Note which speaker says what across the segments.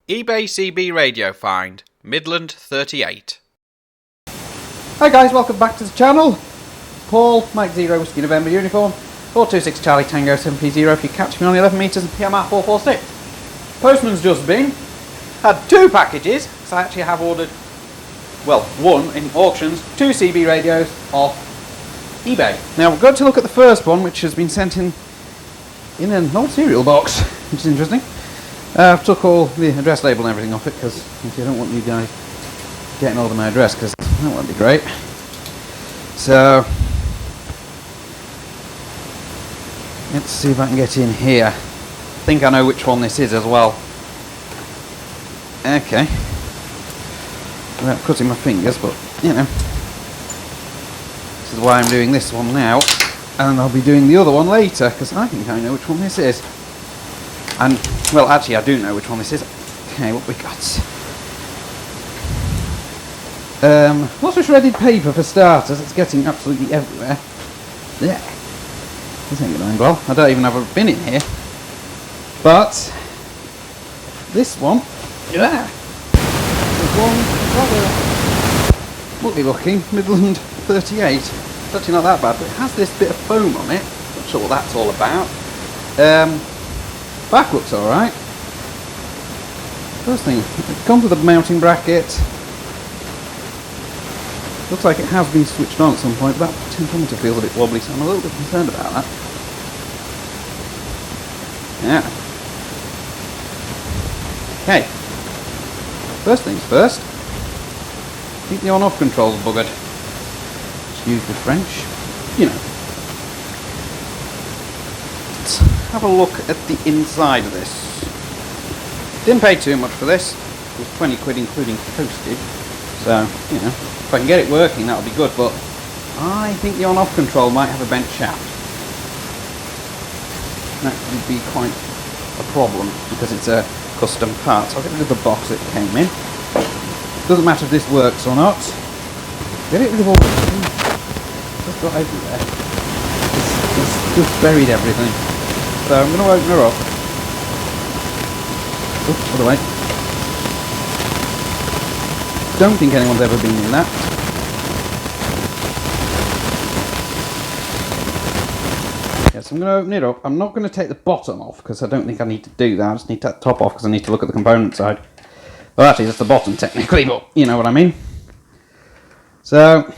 Speaker 1: eBay CB radio find, Midland 38.
Speaker 2: Hi guys, welcome back to the channel. Paul, Mike 0, Whiskey November uniform, 426 Charlie Tango 7P0 if you catch me on 11 metres and PMR 446. Postman's just been. Had two packages, so I actually have ordered, well, one in auctions, two CB radios off eBay. Now we're going to look at the first one, which has been sent in an old cereal box, which is interesting. I've took all the address label and everything off it because I don't want you guys getting hold of my address because that won't be great. So let's see if I can get in here. I think I know which one this is as well. Okay. Without cutting my fingers, but you know. This is why I'm doing this one now. And I'll be doing the other one later because I think I know which one this is. And, well, actually, I do know which one this is. Okay, what we got? Lots of shredded paper for starters. It's getting absolutely everywhere. Yeah. This ain't going well. I don't even have a bin in here. But this one, yeah. This one, rather looking, Midland 38. It's actually not that bad, but it has this bit of foam on it. Not sure what that's all about. Back looks alright. First thing, it comes with a mounting bracket. Looks like it has been switched on at some point, but that potentiometer feels a bit wobbly, so I'm a little bit concerned about that. Yeah. Okay. First things first. Keep the on-off controls buggered. Excuse the French. You know. Let's have a look at the inside of this. Didn't pay too much for this. It was 20 quid including postage. So, you know, if I can get it working that'll be good, but I think the on-off control might have a bent shaft. That would be quite a problem because it's a custom part. So I'll get rid of the box it came in. Doesn't matter if this works or not. Get it rid of all the just got everywhere. It's just buried everything. So I'm going to open her up. Oops, other way. Don't think anyone's ever been in that. Yes, I'm going to open it up. I'm not going to take the bottom off because I don't think I need to do that. I just need that top off because I need to look at the component side. Well, actually, that's the bottom technically, but you know what I mean. So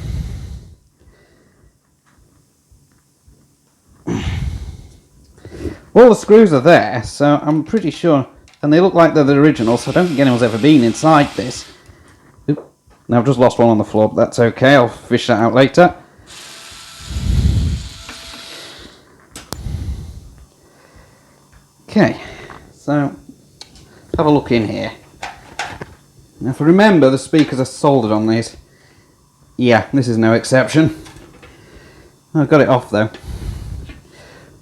Speaker 2: all the screws are there, so I'm pretty sure, and they look like they're the original, so I don't think anyone's ever been inside this. Oop. Now I've just lost one on the floor, but that's okay, I'll fish that out later. Okay, so let's have a look in here. Now if I remember, the speakers are soldered on these. Yeah, this is no exception. I've got it off though.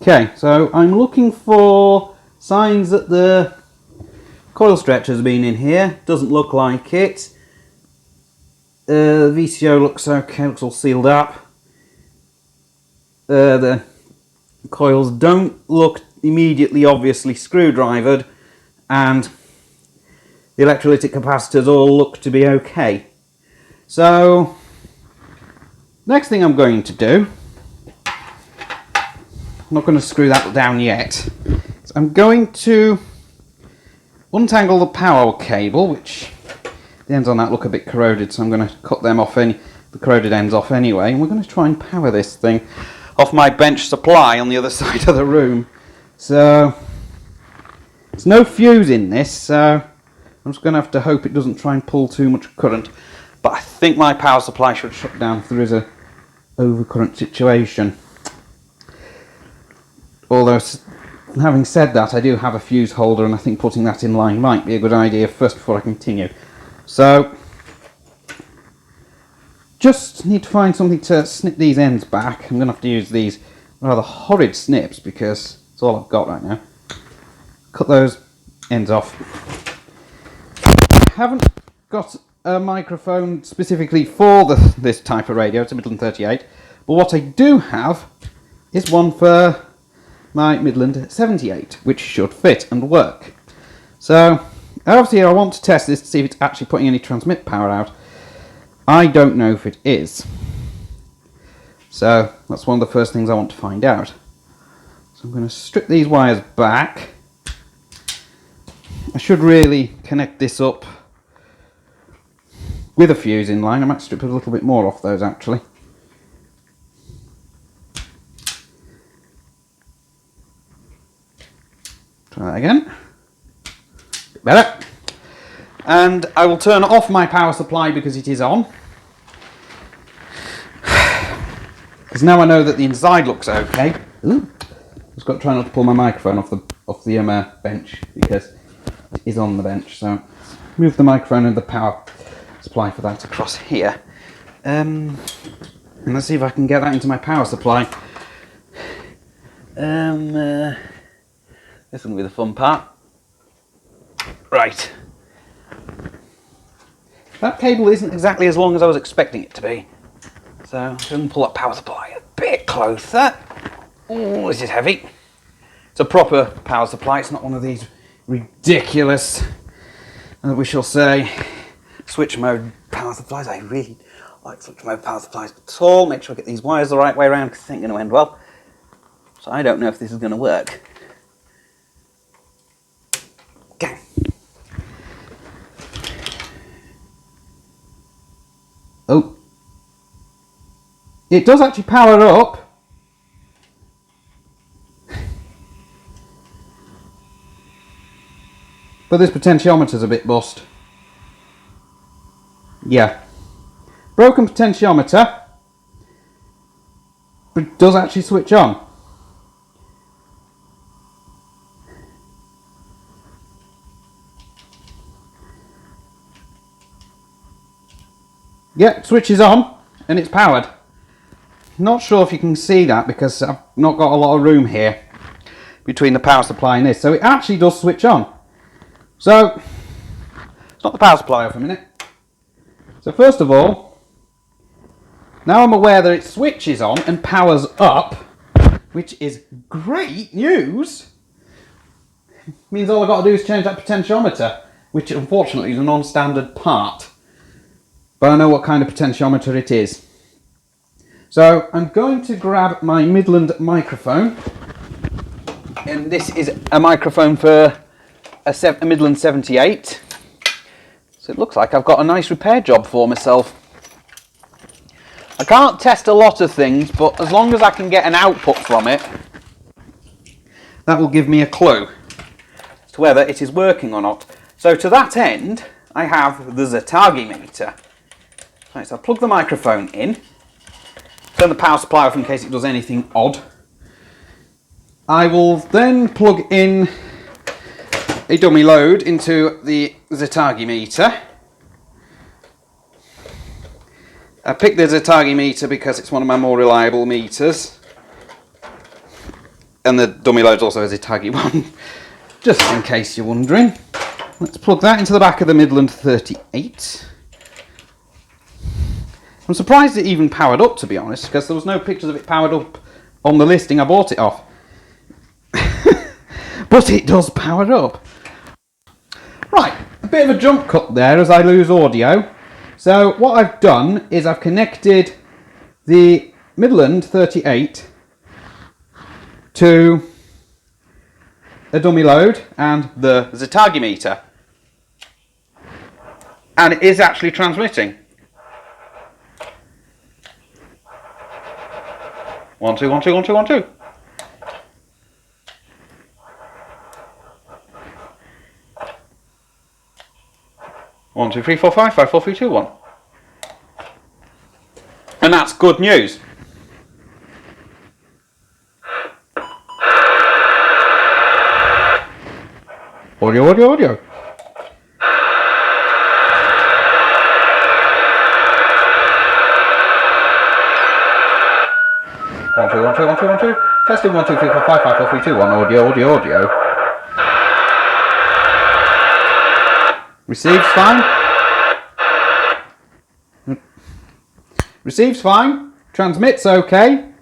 Speaker 2: Okay, so I'm looking for signs that the coil stretcher has been in here. Doesn't look like it. The VCO looks okay, looks all sealed up. The coils don't look immediately obviously screwdrivered, and the electrolytic capacitors all look to be okay. So, next thing I'm going to do, I'm not going to screw that down yet. So I'm going to untangle the power cable, which the ends on that look a bit corroded, so I'm going to cut them off, the corroded ends off anyway, and we're going to try and power this thing off my bench supply on the other side of the room. So there's no fuse in this, so I'm just going to have to hope it doesn't try and pull too much current. But I think my power supply should shut down if there is a overcurrent situation. Although, having said that, I do have a fuse holder, and I think putting that in line might be a good idea first before I continue. So, just need to find something to snip these ends back. I'm going to have to use these rather horrid snips because it's all I've got right now. Cut those ends off. I haven't got a microphone specifically for this type of radio. It's a Midland 38. But what I do have is one for my Midland 78, which should fit and work. So Obviously, I want to test this to see if it's actually putting any transmit power out. I don't know if it is. So that's one of the first things I want to find out. So I'm going to strip these wires back. I should really connect this up with a fuse in line. I might strip a little bit more off those actually. Try that again. Bit better. And I will turn off my power supply because it is on. Because now I know that the inside looks okay. Ooh. Just got to try not to pull my microphone off the bench because it is on the bench. So move the microphone and the power supply for that across here. And let's see if I can get that into my power supply. This is going to be the fun part. Right. That cable isn't exactly as long as I was expecting it to be. So I'm going to pull that power supply a bit closer. Oh, this is heavy. It's a proper power supply. It's not one of these ridiculous, we shall say, switch mode power supplies. I really like switch mode power supplies at all. Make sure I get these wires the right way around because it ain't going to end well. So I don't know if this is going to work. Okay. Oh. It does actually power up. But this potentiometer's a bit bust. Yeah. Broken potentiometer. But it does actually switch on. Yeah, it switches on and it's powered. Not sure if you can see that because I've not got a lot of room here between the power supply and this. So it actually does switch on. So, it's not the power supply off a minute. So first of all, now I'm aware that it switches on and powers up, which is great news. Means all I've got to do is change that potentiometer, which unfortunately is a non-standard part. But I know what kind of potentiometer it is. So I'm going to grab my Midland microphone. And this is a microphone for a Midland 78. So it looks like I've got a nice repair job for myself. I can't test a lot of things, but as long as I can get an output from it, that will give me a clue as to whether it is working or not. So to that end, I have the Zetagi meter. Right, so I'll plug the microphone in, turn the power supply off in case it does anything odd. I will then plug in a dummy load into the Zetagi meter. I picked the Zetagi meter because it's one of my more reliable meters. And the dummy load's also a Zetagi one, just in case you're wondering. Let's plug that into the back of the Midland 38. I'm surprised it even powered up, to be honest, because there was no pictures of it powered up on the listing I bought it off. But it does power up. Right, a bit of a jump cut there as I lose audio. So what I've done is I've connected the Midland 38 to a dummy load and the Zetagi meter. And it is actually transmitting. 1 2 1 2 1 2 1 2. 1 2 3 4 5 5 4 3 2 1. And that's good news. Audio, audio, audio. One two one two one two one two. Testing 1 2 3 4 5 5 4 3 2 1. Audio, audio, audio. Receives fine. Receives fine. Transmits okay.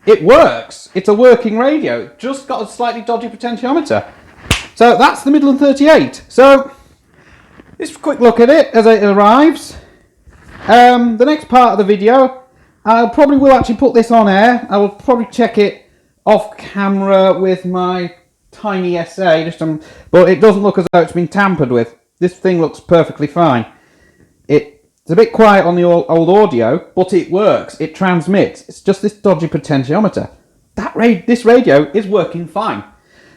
Speaker 2: It works. It's a working radio. Just got a slightly dodgy potentiometer. So that's the Midland 38. So Just a quick look at it as it arrives. The next part of the video, I probably will actually put this on air. I will probably check it off camera with my tiny SA, but it doesn't look as though it's been tampered with. This thing looks perfectly fine. It's a bit quiet on the old audio, but it works. It transmits. It's just this dodgy potentiometer. This radio is working fine.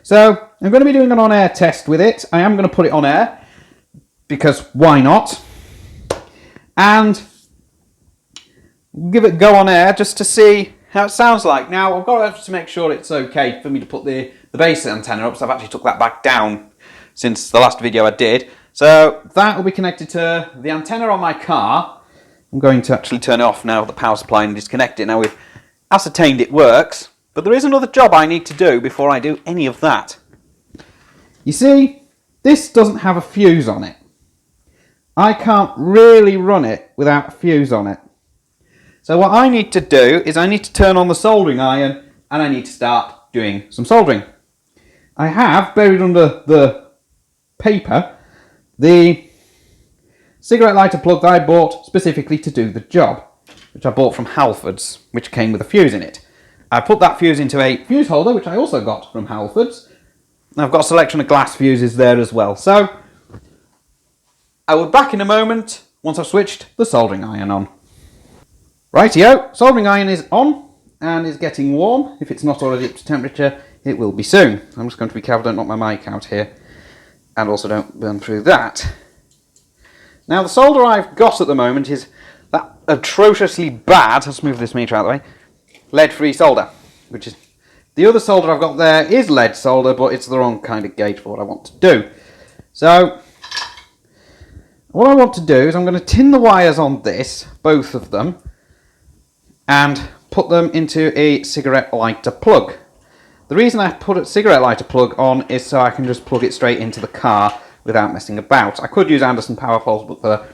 Speaker 2: So I'm going to be doing an on-air test with it. I am going to put it on air because why not? And give it a go on air just to see how it sounds like. Now I've got to make sure it's okay for me to put the base antenna up, so I've actually took that back down since the last video I did. So that will be connected to the antenna on my car. I'm going to actually turn it off now, the power supply, and disconnect it. Now we've ascertained it works, but there is another job I need to do before I do any of that. You see, this doesn't have a fuse on it. I can't really run it without a fuse on it. So what I need to do is I need to turn on the soldering iron and I need to start doing some soldering. I have buried under the paper the cigarette lighter plug that I bought specifically to do the job, which I bought from Halfords, which came with a fuse in it. I put that fuse into a fuse holder, which I also got from Halfords. I've got a selection of glass fuses there as well. So I will be back in a moment once I've switched the soldering iron on. Rightio, soldering iron is on and is getting warm. If it's not already up to temperature, it will be soon. I'm just going to be careful, don't knock my mic out here. And also don't burn through that. Now the solder I've got at the moment is that atrociously bad, let's move this meter out of the way, lead-free solder. Which is, the other solder I've got there is lead solder, but it's the wrong kind of gauge for what I want to do. So what I want to do is I'm going to tin the wires on this, both of them, and put them into a cigarette lighter plug. The reason I put a cigarette lighter plug on is so I can just plug it straight into the car without messing about. I could use Anderson power poles, but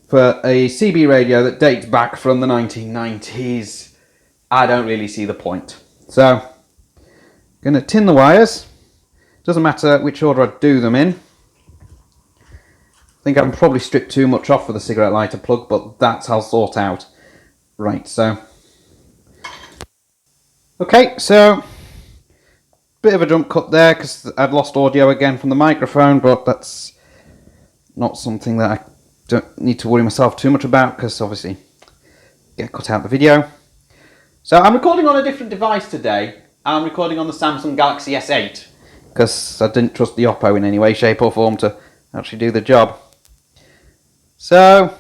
Speaker 2: for a CB radio that dates back from the 1990s, I don't really see the point. So, I'm going to tin the wires. Doesn't matter which order I do them in. I think I can probably strip too much off with a cigarette lighter plug, but that's I'll sort out. Right, so. Okay, so bit of a jump cut there because I'd lost audio again from the microphone, but that's not something that I don't need to worry myself too much about because obviously get cut out the video. So I'm recording on a different device today. I'm recording on the Samsung Galaxy S8 because I didn't trust the Oppo in any way, shape or form to actually do the job. So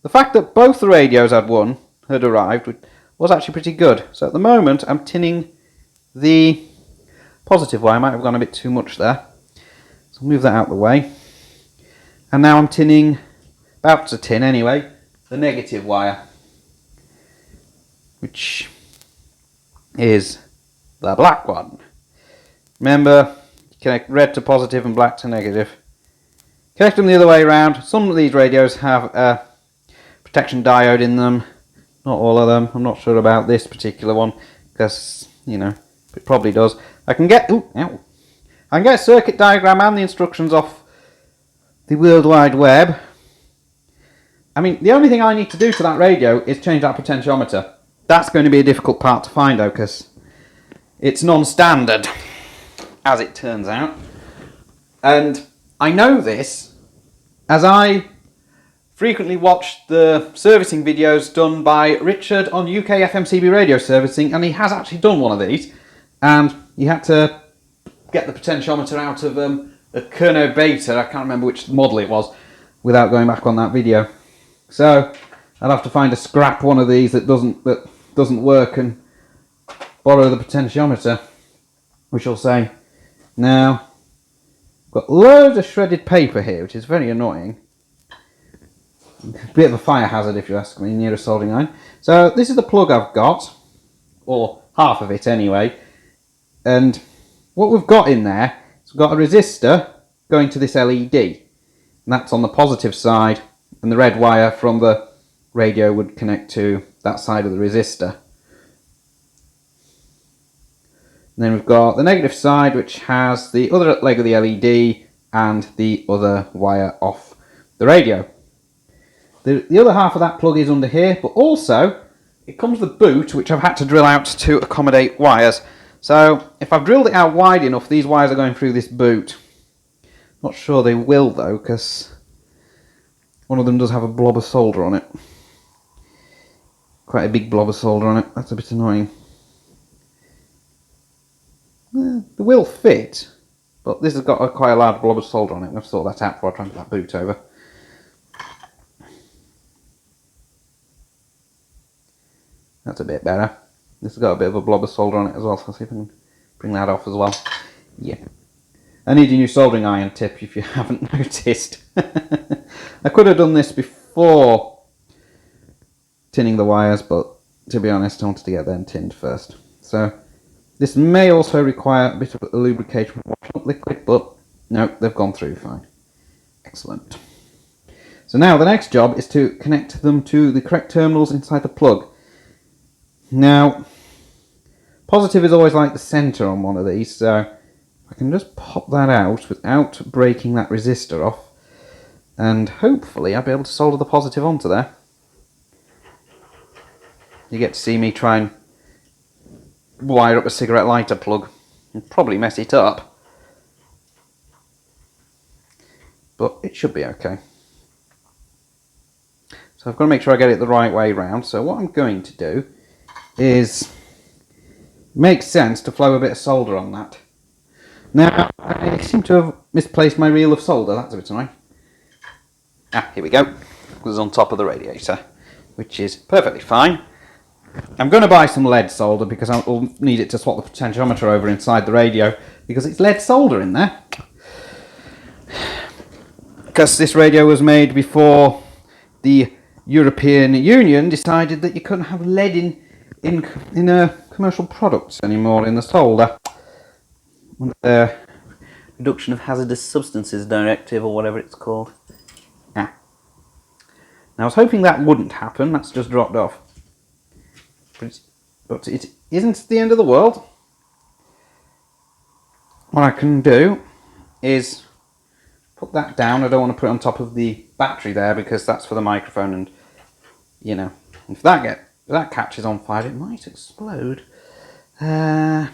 Speaker 2: the fact that both the radios I'd won had arrived was actually pretty good. So at the moment I'm tinning the positive wire. I might have gone a bit too much there, so I'll move that out of the way. And now I'm tinning, about to tin anyway, the negative wire, which is the black one. Remember, connect red to positive and black to negative. Connect them the other way around. Some of these radios have a protection diode in them, not all of them. I'm not sure about this particular one because, you know, it probably does. I can get a circuit diagram and the instructions off the World Wide Web. I mean, the only thing I need to do to that radio is change that potentiometer. That's going to be a difficult part to find though, because it's non-standard, as it turns out. And I know this as I frequently watch the servicing videos done by Richard on UK FMCB radio servicing, and he has actually done one of these. And he had to get the potentiometer out of a Kerno Beta, I can't remember which model it was, without going back on that video. So I'll have to find a scrap one of these that doesn't work and borrow the potentiometer, we shall say. Now, I've got loads of shredded paper here, which is very annoying. A bit of a fire hazard if you ask me, near a soldering iron. So this is the plug I've got, or half of it anyway. And what we've got in there is we've got a resistor going to this LED. And that's on the positive side, and the red wire from the radio would connect to that side of the resistor. And then we've got the negative side, which has the other leg of the LED and the other wire off the radio. The other half of that plug is under here, but also it comes with the boot, which I've had to drill out to accommodate wires. So if I've drilled it out wide enough, these wires are going through this boot. Not sure they will though, because one of them does have a blob of solder on it. Quite a big blob of solder on it. That's a bit annoying. They will fit, but this has got quite a large blob of solder on it. I'm going to sort that out before I try and put that boot over. That's a bit better. This has got a bit of a blob of solder on it as well, so I'll see if I can bring that off as well. Yeah. I need a new soldering iron tip if you haven't noticed. I could have done this before tinning the wires, but to be honest I wanted to get them tinned first. So this may also require a bit of a lubrication with washing up liquid, but no, they've gone through fine. Excellent. So now the next job is to connect them to the correct terminals inside the plug. Now, positive is always like the centre on one of these, so I can just pop that out without breaking that resistor off, and hopefully I'll be able to solder the positive onto there. You get to see me try and wire up a cigarette lighter plug and probably mess it up, but it should be okay. So I've got to make sure I get it the right way round. So what I'm going to do is, it makes sense to flow a bit of solder on that. Now I seem to have misplaced my reel of solder. That's a bit annoying. Here we go. It was on top of the radiator, which is perfectly fine. I'm going to buy some lead solder because I'll need it to swap the potentiometer over inside the radio, because it's lead solder in there. Because this radio was made before the European Union decided that you couldn't have lead in commercial products anymore in the solder. The Reduction of Hazardous Substances Directive, or whatever it's called. Now I was hoping that wouldn't happen. That's just dropped off. But it isn't the end of the world. What I can do is put that down. I don't want to put it on top of the battery there, because that's for the microphone, and you know, if that catches on fire, it might explode. In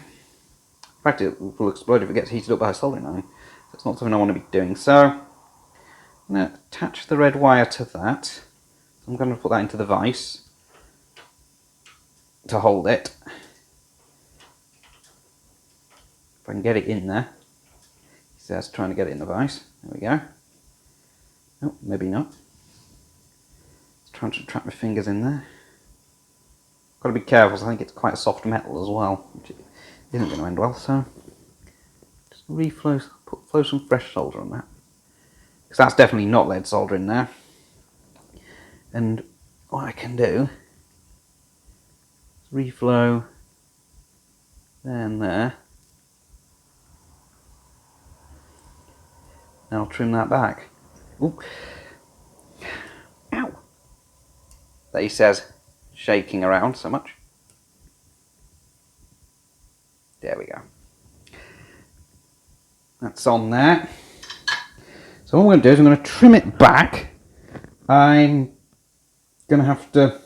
Speaker 2: fact, it will explode if it gets heated up by a soldering iron. That's not something I want to be doing. So I'm going to attach the red wire to that. I'm going to put that into the vise to hold it. If I can get it in there. He says trying to get it in the vise. There we go. Oh, maybe not. Just trying to trap my fingers in there. Got to be careful, so I think it's quite a soft metal as well, which isn't going to end well. So just flow some fresh solder on that, because that's definitely not lead solder in there. And what I can do is reflow there and there. Now I'll trim that back. Ooh. Ow! That he says shaking around so much. There we go. That's on there. So what I'm going to do is I'm going to trim it back. I'm going to have to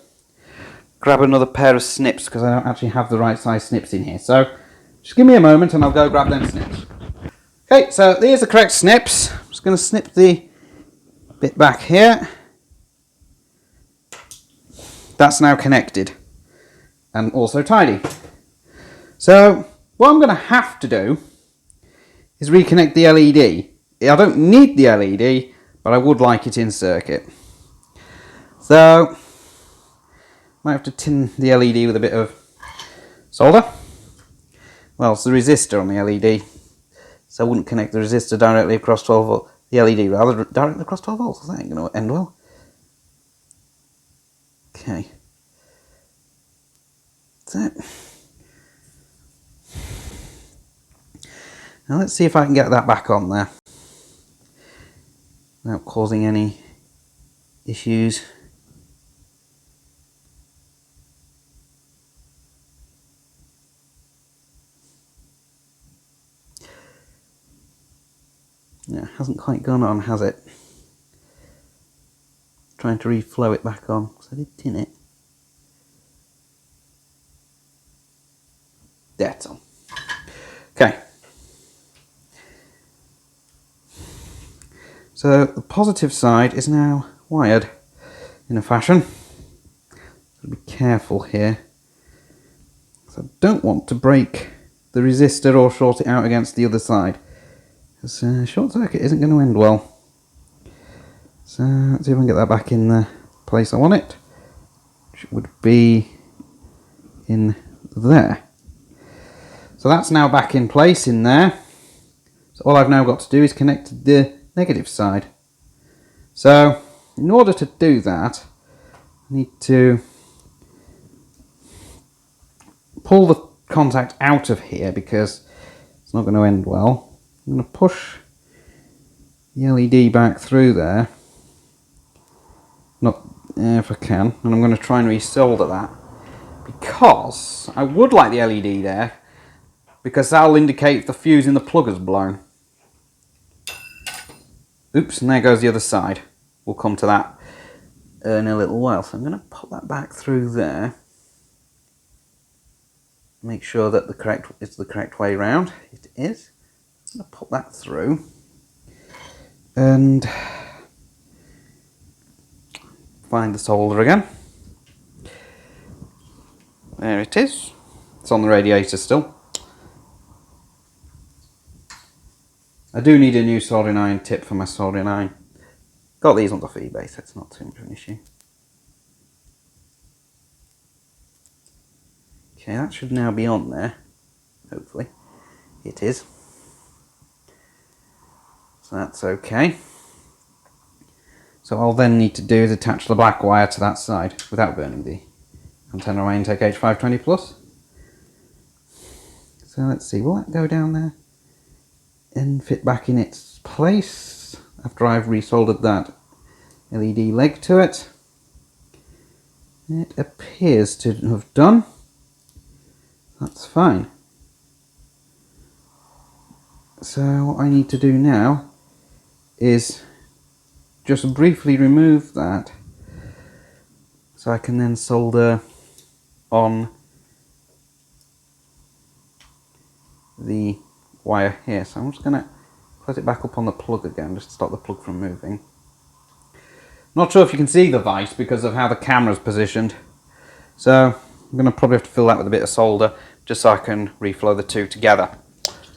Speaker 2: grab another pair of snips, because I don't actually have the right size snips in here. So just give me a moment and I'll go grab them snips. Okay, so these are the correct snips. I'm just going to snip the bit back here. That's now connected and also tidy. So what I'm going to have to do is reconnect the LED. I don't need the LED, but I would like it in circuit. So might have to tin the LED with a bit of solder. Well, it's the resistor on the LED, so I wouldn't connect the resistor directly across 12 volt. The LED rather directly across 12 volts. That ain't going to end well. Okay. That's it. Now let's see if I can get that back on there without causing any issues. Yeah, hasn't quite gone on, has it? Trying to reflow it back on, because I did tin it. There, it's on. Okay. So the positive side is now wired in a fashion. Be careful here. So I don't want to break the resistor or short it out against the other side, because short circuit isn't going to end well. So let's see if I can get that back in the place I want it, which would be in there. So that's now back in place in there. So all I've now got to do is connect to the negative side. So in order to do that, I need to pull the contact out of here because it's not going to end well. I'm going to push the LED back through there. Not if I can, and I'm going to try and resolder that, because I would like the LED there, because that'll indicate if the fuse in the plug has blown. Oops, and there goes the other side. We'll come to that in a little while. So I'm going to pop that back through there. Make sure that it's the correct way round. It is. I'm going to pop that through. And find the solder again. There it is. It's on the radiator still. I do need a new soldering iron tip for my soldering iron. Got these ones off eBay, so it's not too much of an issue. Okay, that should now be on there. Hopefully. It is. So that's okay. So all I'll then need to do is attach the black wire to that side without burning the antenna on my intake H520 Plus. So let's see, will that go down there and fit back in its place after I've resoldered that LED leg to it? It appears to have done. That's fine. So what I need to do now is just briefly remove that so I can then solder on the wire here. So I'm just going to close it back up on the plug again just to stop the plug from moving. Not sure if you can see the vise because of how the camera's positioned, so I'm going to probably have to fill that with a bit of solder just so I can reflow the two together.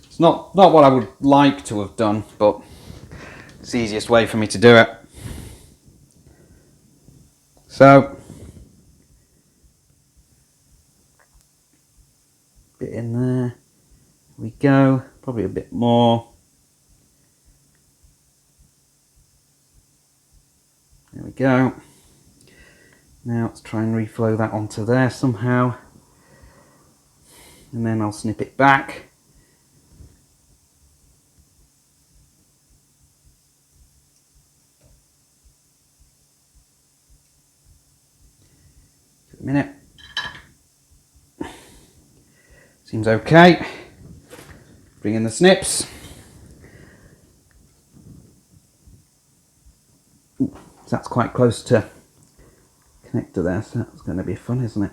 Speaker 2: It's not what I would like to have done, but it's the easiest way for me to do it. So, bit in there, we go, probably a bit more. There we go. Now let's try and reflow that onto there somehow, and then I'll snip it back. Give it a minute. Seems okay. Bring in the snips. Ooh, that's quite close to connector there, so that's going to be fun, isn't it?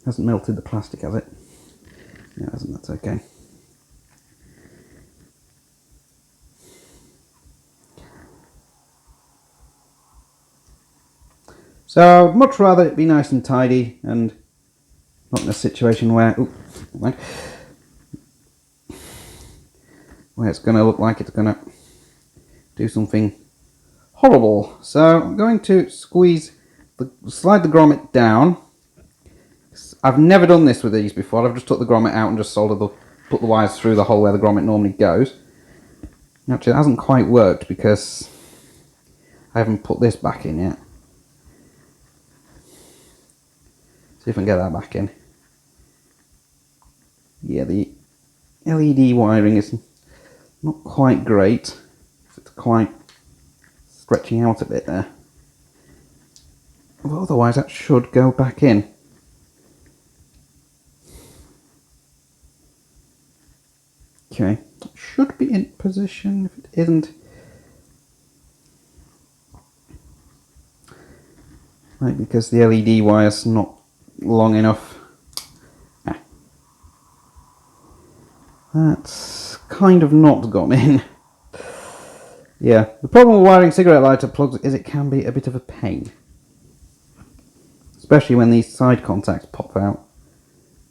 Speaker 2: Hasn't melted the plastic, has it? No, it hasn't. That's okay. So I'd much rather it be nice and tidy and not in a situation where it's going to look like it's going to do something horrible. So I'm going to slide the grommet down. I've never done this with these before. I've just took the grommet out and just put the wires through the hole where the grommet normally goes. Actually, it hasn't quite worked because I haven't put this back in yet. See if I can get that back in. Yeah, the LED wiring is not quite great. It's quite stretching out a bit there. But otherwise that should go back in. Okay, should be in position. If it isn't, right, because the LED wire's not long enough. That's kind of not gone in. Yeah, the problem with wiring cigarette lighter plugs is it can be a bit of a pain. Especially when these side contacts pop out.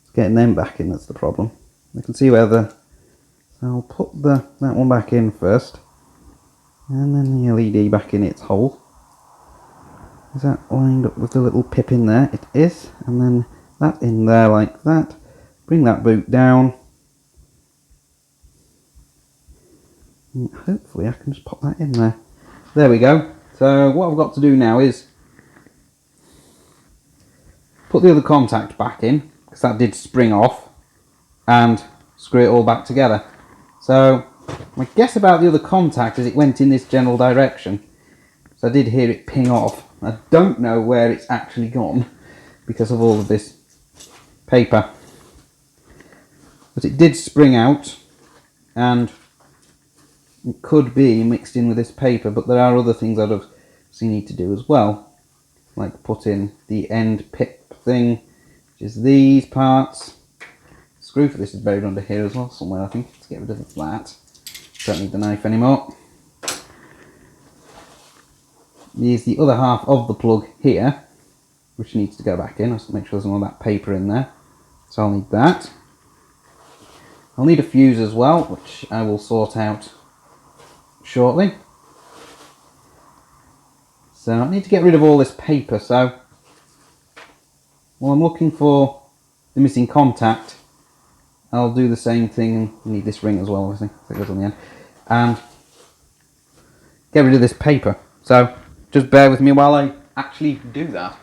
Speaker 2: It's getting them back in that's the problem. You can see where the... So I'll put that one back in first. And then the LED back in its hole. Is that lined up with the little pip in there? It is. And then that in there like that. Bring that boot down. And hopefully I can just pop that in there. There we go. So what I've got to do now is put the other contact back in, because that did spring off, and screw it all back together. So my guess about the other contact is it went in this general direction. So I did hear it ping off. I don't know where it's actually gone because of all of this paper. But it did spring out, and it could be mixed in with this paper, but there are other things I'd have seen need to do as well. Like put in the end pip thing, which is these parts. Screw for this is buried under here as well somewhere, I think. Let's get rid of that. Don't need the knife anymore. Here's the other half of the plug here, which needs to go back in. I'll just make sure there's none of that paper in there. So I'll need that. I'll need a fuse as well, which I will sort out shortly. So I need to get rid of all this paper, so while I'm looking for the missing contact, I'll do the same thing, and I need this ring as well, obviously, that goes on the end, and get rid of this paper. So just bear with me while I actually do that.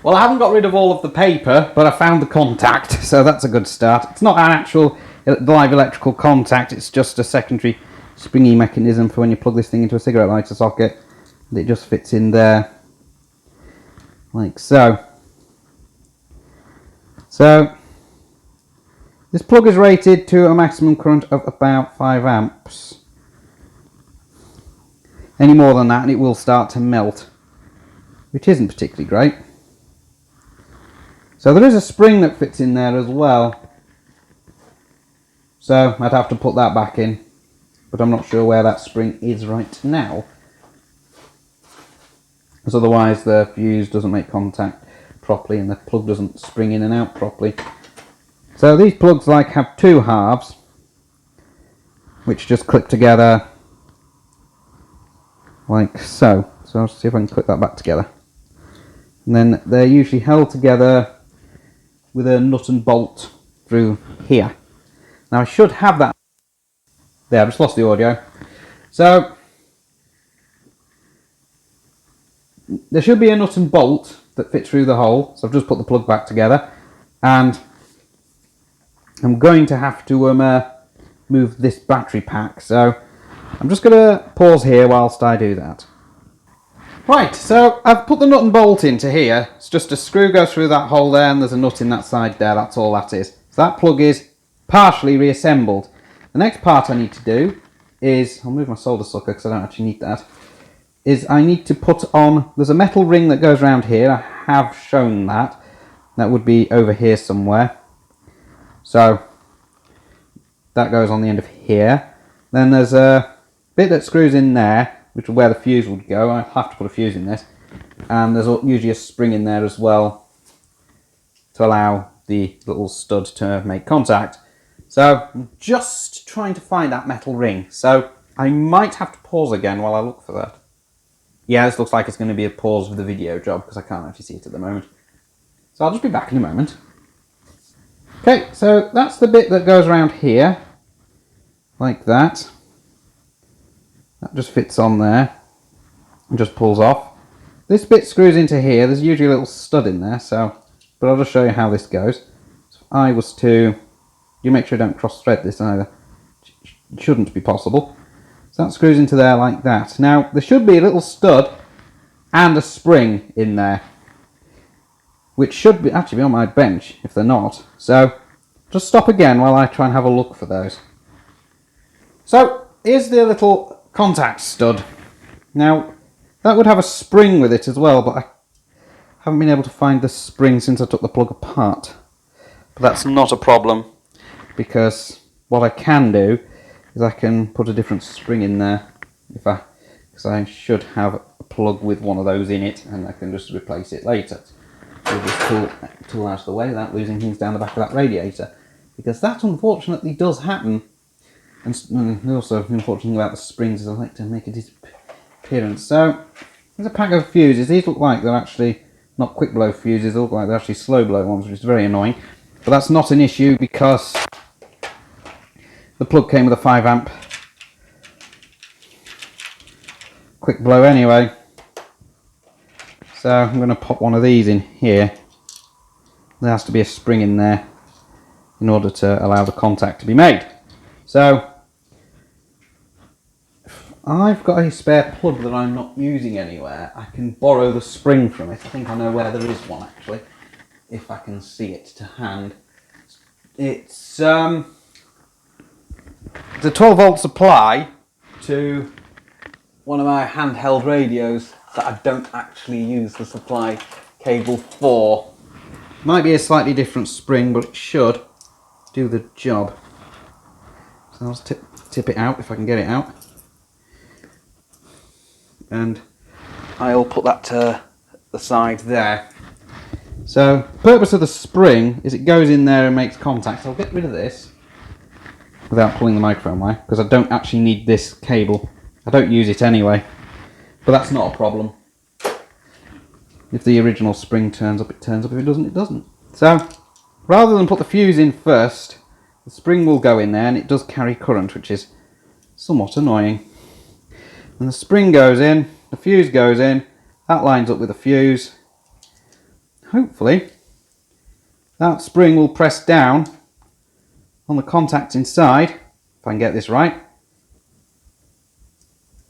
Speaker 2: Well, I haven't got rid of all of the paper, but I found the contact, so that's a good start. It's not an actual live electrical contact, it's just a secondary springy mechanism for when you plug this thing into a cigarette lighter socket. And it just fits in there, like so. So this plug is rated to a maximum current of about 5 amps. Any more than that and it will start to melt, which isn't particularly great. So there is a spring that fits in there as well, so I'd have to put that back in, but I'm not sure where that spring is right now, because otherwise the fuse doesn't make contact properly and the plug doesn't spring in and out properly. So these plugs have two halves which just clip together like so. So I'll see if I can clip that back together. And then they're usually held together with a nut and bolt through here. Now I should have that. There, I've just lost the audio. So there should be a nut and bolt that fits through the hole. So I've just put the plug back together, and I'm going to have to move this battery pack. So I'm just going to pause here whilst I do that. Right, so I've put the nut and bolt into here. It's just a screw goes through that hole there, and there's a nut in that side there. That's all that is. So that plug is partially reassembled. The next part I need to do is, I'll move my solder sucker because I don't actually need that, is I need to put on, there's a metal ring that goes around here. I have shown that. That would be over here somewhere. So that goes on the end of here. Then there's a bit that screws in there, which is where the fuse would go. I have to put a fuse in this. And there's usually a spring in there as well to allow the little stud to make contact. So I'm just trying to find that metal ring. So I might have to pause again while I look for that. Yeah, this looks like it's going to be a pause of the video job because I can't actually see it at the moment. So I'll just be back in a moment. Okay, so that's the bit that goes around here, like that. That just fits on there and just pulls off. This bit screws into here. There's usually a little stud in there, but I'll just show you how this goes. So if I was to, you make sure I don't cross thread this either. It shouldn't be possible. So that screws into there like that. Now there should be a little stud and a spring in there, which should be actually be on my bench if they're not. So just stop again while I try and have a look for those. So here's the little contact stud. Now that would have a spring with it as well, but I haven't been able to find the spring since I took the plug apart. But that's not a problem, because what I can do is I can put a different spring in there because I should have a plug with one of those in it, and I can just replace it later. Move this tool out of the way without losing things down the back of that radiator, because that unfortunately does happen. And also, unfortunately about the springs is I like to make a disappearance. So there's a pack of fuses. These look like they're actually not quick blow fuses, they look like they're actually slow blow ones, which is very annoying. But that's not an issue because the plug came with a 5 amp quick blow anyway. So I'm going to pop one of these in here. There has to be a spring in there in order to allow the contact to be made. So I've got a spare plug that I'm not using anywhere. I can borrow the spring from it. I think I know where there is one actually, if I can see it to hand. It's a 12 volt supply to one of my handheld radios that I don't actually use the supply cable for. Might be a slightly different spring, but it should do the job. So I'll tip it out if I can get it out. And I'll put that to the side there. So the purpose of the spring is it goes in there and makes contact. So I'll get rid of this without pulling the microphone wire, because I don't actually need this cable. I don't use it anyway, but that's not a problem. If the original spring turns up, it turns up. If it doesn't, it doesn't. So rather than put the fuse in first, the spring will go in there, and it does carry current, which is somewhat annoying. And the spring goes in, the fuse goes in, that lines up with the fuse. Hopefully that spring will press down on the contact inside, if I can get this right,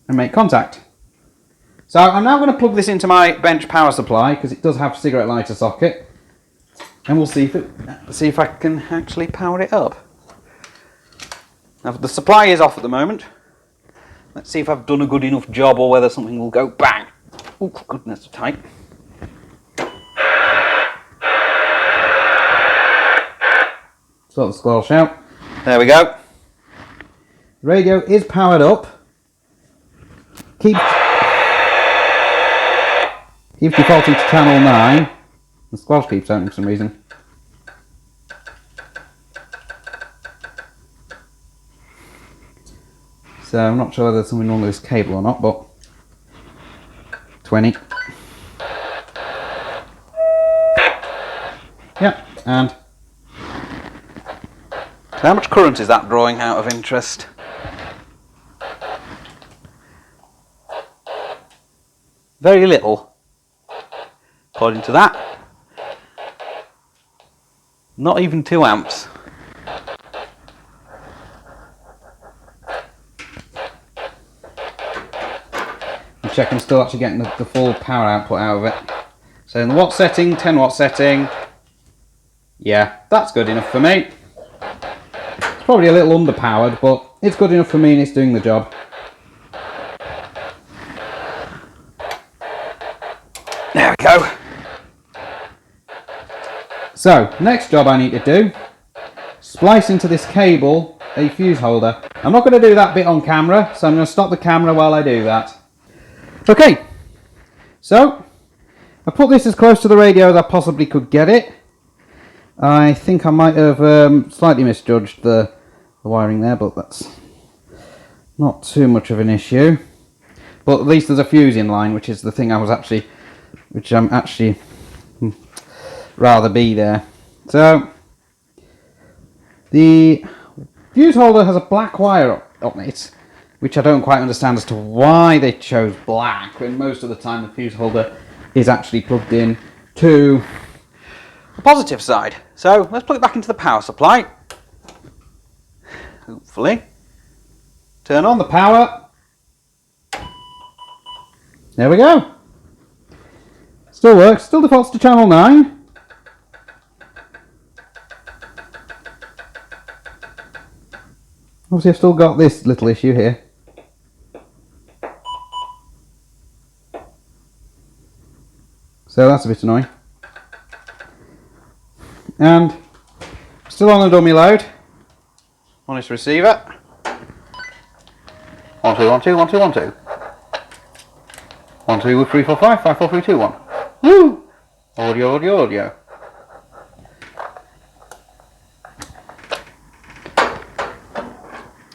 Speaker 2: and make contact. So I'm now going to plug this into my bench power supply, because it does have a cigarette lighter socket, and we'll see if I can actually power it up. Now the supply is off at the moment. Let's see if I've done a good enough job, or whether something will go bang. Oh goodness, tight. Sort of squelch out. There we go. The radio is powered up. Keeps defaulting to channel 9. The squelch keeps opening for some reason. So I'm not sure whether there's something wrong with this cable or not, but 20. Yep, and how much current is that drawing out of interest? Very little, according to that. Not even 2 amps. Check I'm still actually getting the full power output out of it. So in the watt setting, 10 watt setting, yeah, that's good enough for me. It's probably a little underpowered, but it's good enough for me and it's doing the job. There we go. So, next job I need to do, splice into this cable a fuse holder. I'm not going to do that bit on camera, so I'm going to stop the camera while I do that. Okay, so I put this as close to the radio as I possibly could get it. I think I might have slightly misjudged the wiring there, but that's not too much of an issue. But at least there's a fuse in line, which is the thing which I'm actually rather be there. So the fuse holder has a black wire on it, which I don't quite understand as to why they chose black, when most of the time the fuse holder is actually plugged in to the positive side. So let's plug it back into the power supply. Hopefully. Turn on the power. There we go. Still works, still defaults to channel 9. Obviously I've still got this little issue here. So that's a bit annoying. And still on the dummy load on this receiver. 1 2 1 2 1 2 1 2. 1 2 3 4 5 5 4 3 2 1. Woo! Audio, audio, audio.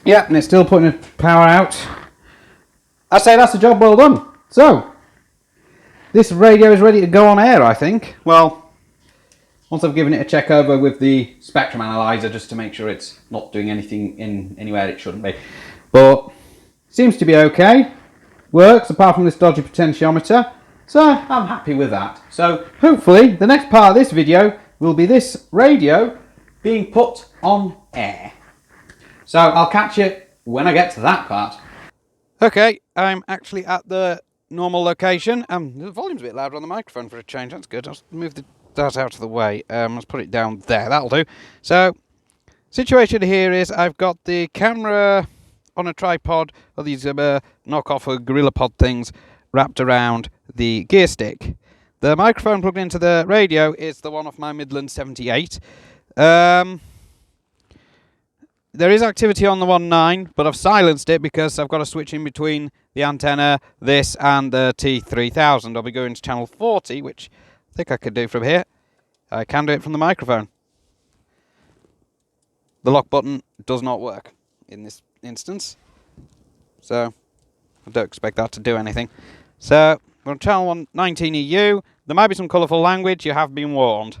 Speaker 2: Yeah, and it's still putting the power out. I'd say that's a job well done. So, this radio is ready to go on air, I think. Well, once I've given it a check over with the spectrum analyzer just to make sure it's not doing anything in anywhere it shouldn't be. But, seems to be okay. Works, apart from this dodgy potentiometer. So, I'm happy with that. So, hopefully, the next part of this video will be this radio being put on air. So, I'll catch you when I get to that part. Okay, I'm actually at the normal location. The volume's a bit louder on the microphone for a change. That's good. I'll move that out of the way. Let's put it down there. That'll do. So, situation here is I've got the camera on a tripod of these knockoff Gorilla Pod things wrapped around the gear stick. The microphone plugged into the radio is the one off my Midland 78. There is activity on the 1.9, but I've silenced it because I've got to switch in between the antenna, this, and the T-3000. I'll be going to channel 40, which I think I could do from here. I can do it from the microphone. The lock button does not work in this instance, so I don't expect that to do anything. So, we're on channel 119 EU. There might be some colourful language, you have been warned.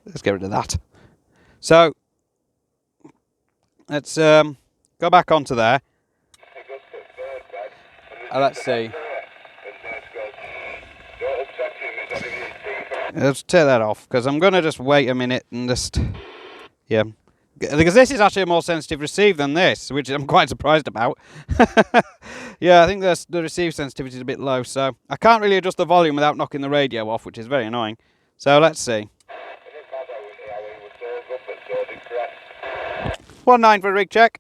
Speaker 2: Let's get rid of that. So, let's go back onto there. Let's see. Let's take that off, because I'm going to just wait a minute and just... Yeah. Because this is actually a more sensitive receive than this, which I'm quite surprised about. Yeah, I think the receive sensitivity is a bit low, so I can't really adjust the volume without knocking the radio off, which is very annoying. So let's see. 1.9 for a rig check.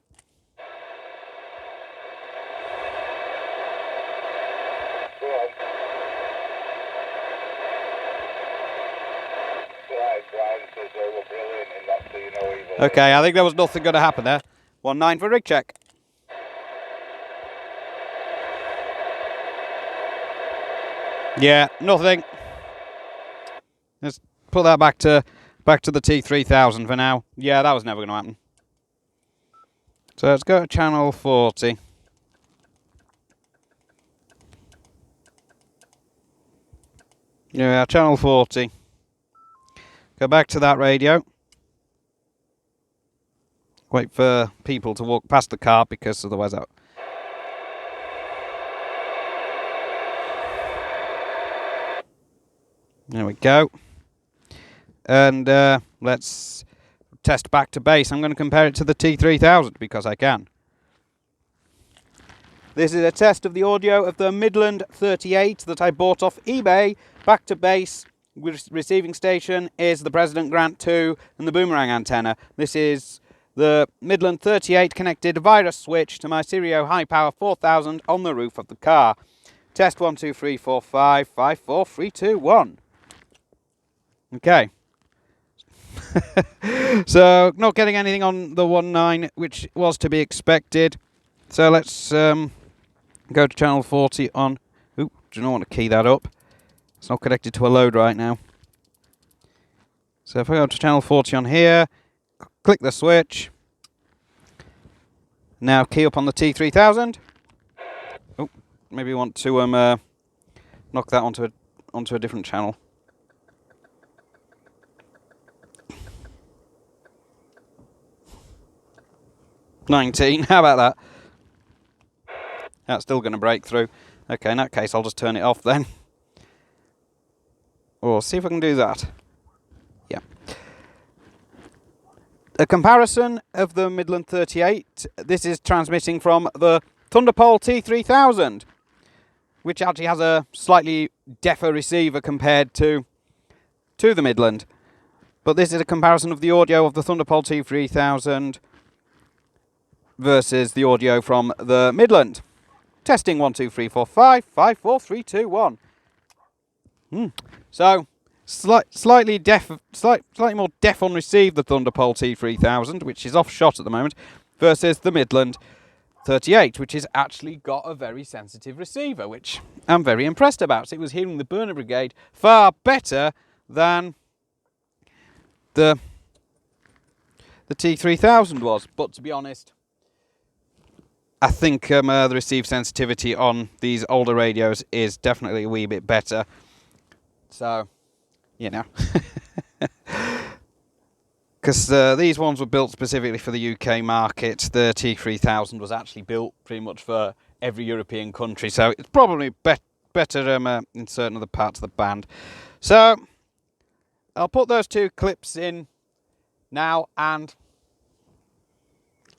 Speaker 2: Okay, I think there was nothing going to happen there. 1.9 for a rig check. Yeah, nothing. Let's put that back to the T-3000 for now. Yeah, that was never going to happen. So let's go to channel 40. Yeah, channel 40. Go back to that radio. Wait for people to walk past the car because otherwise that... There we go. And let's test back to base. I'm going to compare it to the T-3000 because I can. This is a test of the audio of the Midland 38 that I bought off eBay. Back to base. Receiving station is the President Grant 2 and the boomerang antenna. This is the Midland 38 connected via a switch to my Stereo High Power 4000 on the roof of the car. Test 1 2 3 4 5 5 4 3 2 1. Okay. So not getting anything on the 1.9, which was to be expected. So let's go to channel 40 on... Ooh, do you not want to key that up? It's not connected to a load right now. So if I go to channel 40 on here, click the switch. Now key up on the T-3000. Oh, maybe you want to knock that onto a different channel. $19. How about that? That's still going to break through. Okay, in that case, I'll just turn it off then. Or see if I can do that. Yeah. A comparison of the Midland 38. This is transmitting from the Thunderpole T-3000, which actually has a slightly deafer receiver compared to the Midland. But this is a comparison of the audio of the Thunderpole T-3000 versus the audio from the Midland. Testing 1, 2, 3, 4, 5, 5, 4, 3, 2, 1. So slightly more deaf on receive, the Thunderpole T-3000, which is off shot at the moment, versus the Midland 38, which has actually got a very sensitive receiver, which I'm very impressed about. It was hearing the burner brigade far better than the T-3000 was. But to be honest, I think the receive sensitivity on these older radios is definitely a wee bit better. So, you know, because these ones were built specifically for the UK market. The T-3000 was actually built pretty much for every European country, so it's probably better in certain other parts of the band. So, I'll put those two clips in now and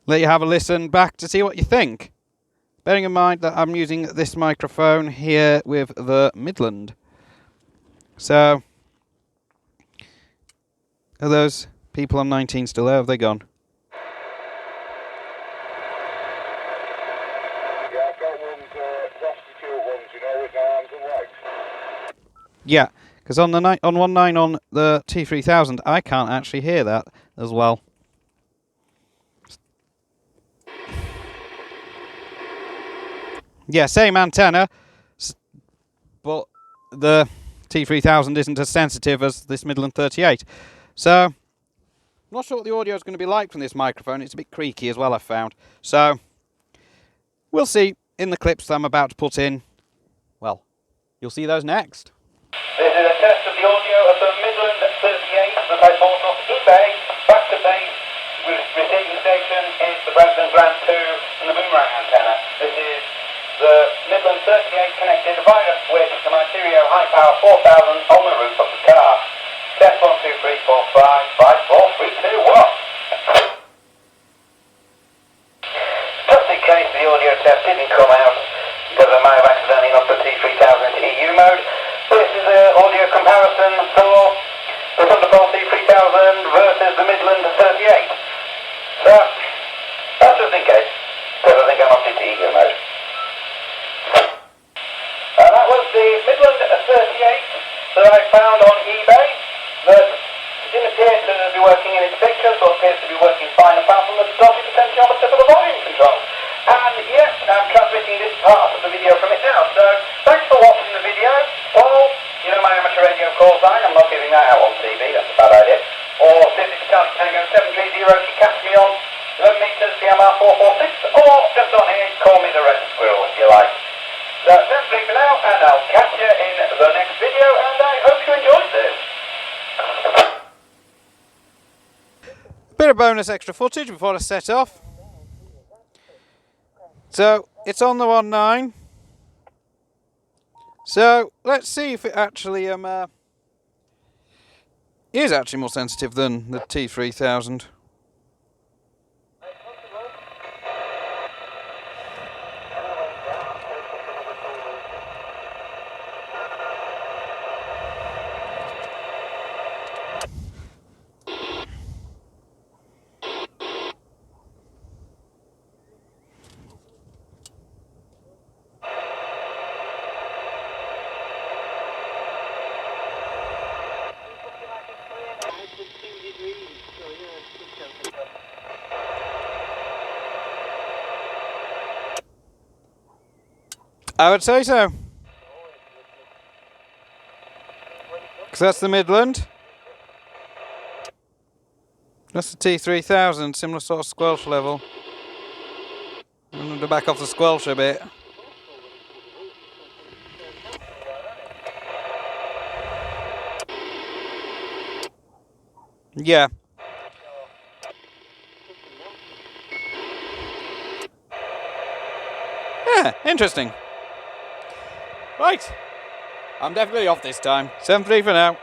Speaker 2: let you have a listen back to see what you think. Bearing in mind that I'm using this microphone here with the Midland. So, are those people on 19 still there? Have they gone?
Speaker 3: Yeah, I've got ones, prostitute ones, you know, with no arms and legs.
Speaker 2: Yeah, because on 1.9 on the T-3000, I can't actually hear that as well. Yeah, same antenna, but the T-3000 isn't as sensitive as this Midland 38. So, I'm not sure what the audio is going to be like from this microphone. It's a bit creaky as well, I've found. So, we'll see in the clips I'm about to put in. Well, you'll see those next.
Speaker 4: This is a test of the audio of the Midland 38 that I bought off eBay, back to base, with receiving station is the Brampton Grand 2 and the boomerang antenna. This is the Midland 38 connected via a switch to my Stereo High Power 4000 on the roof of the car. Test 1, 2, 3, 4, 5, 5, 4, 3, 2, 1. Just in case the audio test didn't come out, because I may have accidentally knocked the T-3000 into EU mode, this is an audio comparison for the Thunderpole T-3000 versus the Midland 38. So, that's just in case, because I think I knocked it to EU mode. And that was the Midland 38 that I found on eBay that didn't appear to be working in its pictures, but appears to be working fine apart from the dodgy potentiometer for the volume control. And yes, I'm transmitting this part of the video from it now. So, thanks for watching the video. Paul, you know my amateur radio call sign, I'm not giving that out on TV, that's a bad idea. Or 50 Charlie Tango 730 to catch me on 11 meters PMR 446, or just on here, call me the red squirrel if you like. So that's it for now, and I'll catch you in the next video, and I hope you enjoyed this.
Speaker 2: Bit of bonus extra footage before I set off. So, it's on the 1.9. So, let's see if it actually is actually more sensitive than the T-3000. I would say so. Because that's the Midland. That's the T-3000, similar sort of squelch level. I'm going to back off the squelch a bit. Yeah. Yeah, interesting. Right. I'm definitely off this time. 7-3 for now.